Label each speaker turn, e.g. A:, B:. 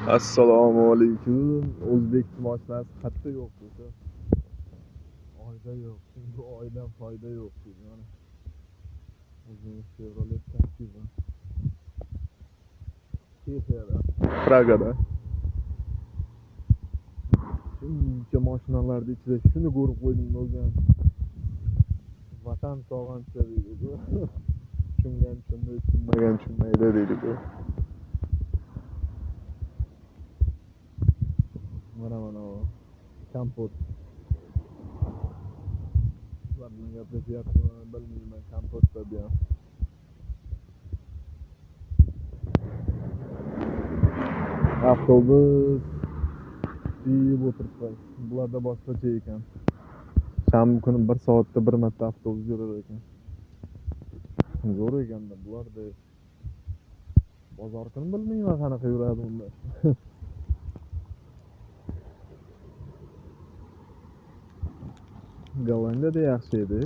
A: Assalomu alaykum. O'zbek mashinasi qayerda yo'q desa, oyda yo'q. Bu oydan foyda yo'q deydi. Mana o'zimiz Chevrolet Captiva. Chexiyada, Pragada. Shuncha mashinalarning ichida shuni ko'rib qo'ydim o'zim. Vatan sog'inchi deydi. Tushungan tushunmaydi, tushunmagan tushunmaydi deydi. Mana kompot. Sizlar bilan gaplashyapman, bilmayman kompotda ham. Avtobus yeb o'tiribman. Bularda boshqacha ekan. Shanba kuni 1 soatda 1 marta avtobus yurar ekan. Zo'r ekanda bularda. Bozor kuni bilmayman qanaqa yuradi unda. Gollandiyada yaxshi edi.